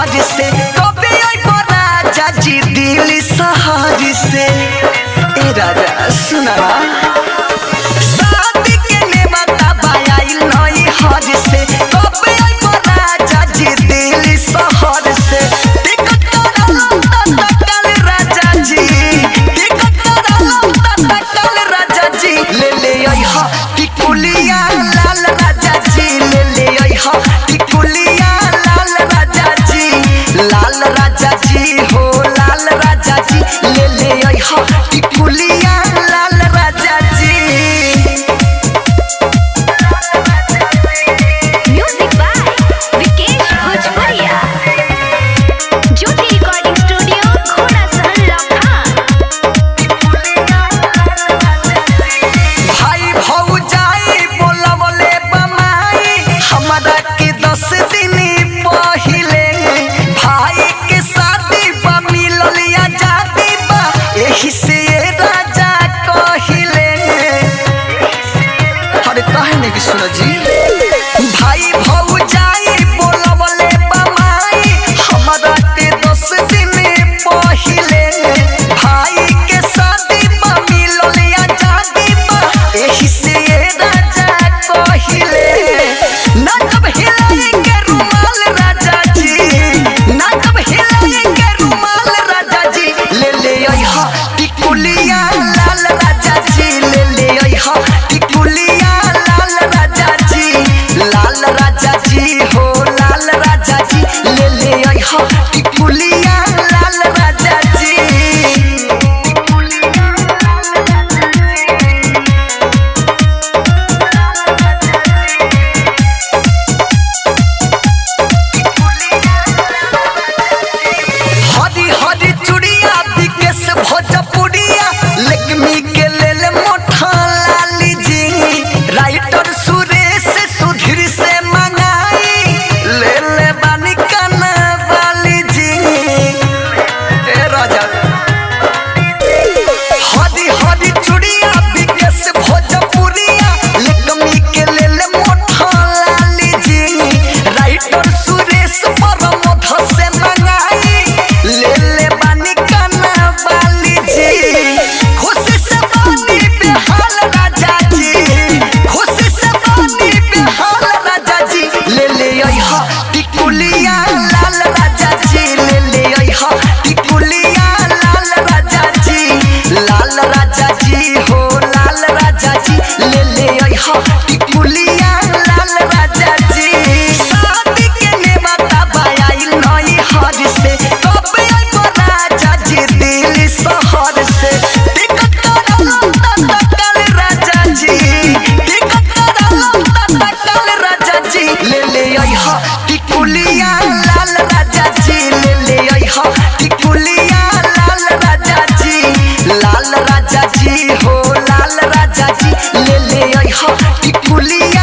हर से कबे आइबो राजा जी दिल शहर से। ए राजा सुना शादी के नेवता बायाइल नई हर से कबे आइबो राजा जी दिल शहर से। टिकट करालो तत्काल राजा जी, टिकट करालो तत्काल राजा जी। ले ले आइहा टिकुलिया लाल राजा जी, ले ले आइहा टिकुलिया लाल राजा जी, लाल राजा जी हो लाल राजा जी। ले ले आइहा टिकुलिया लाल राजा जी। म्यूजिक बाय विकेश भोजपुरिया, ज्योति रिकॉर्डिंग स्टूडियो घोड़ा सहन लखन। भाई भौजाई बोलवले बमाई हमरा के 10 दिन पहिले। भाई के शादी बा मिलल आजादी बा एही से राजा कहिले। अरे काहे नहीं सुनो जी। भाई भौजाई बोलवले बमाई हमरा के 10 दिन पहिले। भाई के शादी बा मिलल आजादी बा एही से राजा कहिले। ना कब हिलाएंगे रुमाल राजा जी, ना कब हिलाएंगे रुमाल राजा जी। ले ले आइहा टिकुलिया लाल राजा जी, ले ले आइहा टिकुलिया लाल राजा जी, लाल राजा जी हो लाल राजा जी। ले ले आइहा टिकुलिया लाल राजा जी। हरी हरी चूड़िया विकेश भोजपुरिया लक्ष्मी के लेल मोठा लाली जी। राइटर सुरेश सुधीर से मंगाई ले ले बानी काना वाली जी। ए राजा हरी हरी चूड़िया विकेश भोजपुरिया लक्ष्मी के लेल मोठा लाली जी। राइटर सुरेश परमोध से मंगाई ले ले बानी काना वाली जी। खुशी से बानी बेहाल राजा जी, खुशी से बानी बेहाल राजा जी। ले ले आइहा टिकुलिया लाल राजा जी, ले ले आइहा टिकुलिया लाल राजा जी, लाल राजा जी हो लाल राजा जी। ले ले आइहा टिकुलिया लाल राजा जी। शादी के नेवता बायाइल नई हर से कबे आइबो राजा जी दिल शहर से। टिकट करालो तत्काल राजा जी, टिकट करालो तत्काल राजा जी। ले ले आइहा टिकुलिया लाल राजा जी, ले ले आइहा टिकुलिया लाल राजा जी, लाल राजा जी हो लाल राजा जी। ले ले आइहा टिकुलिया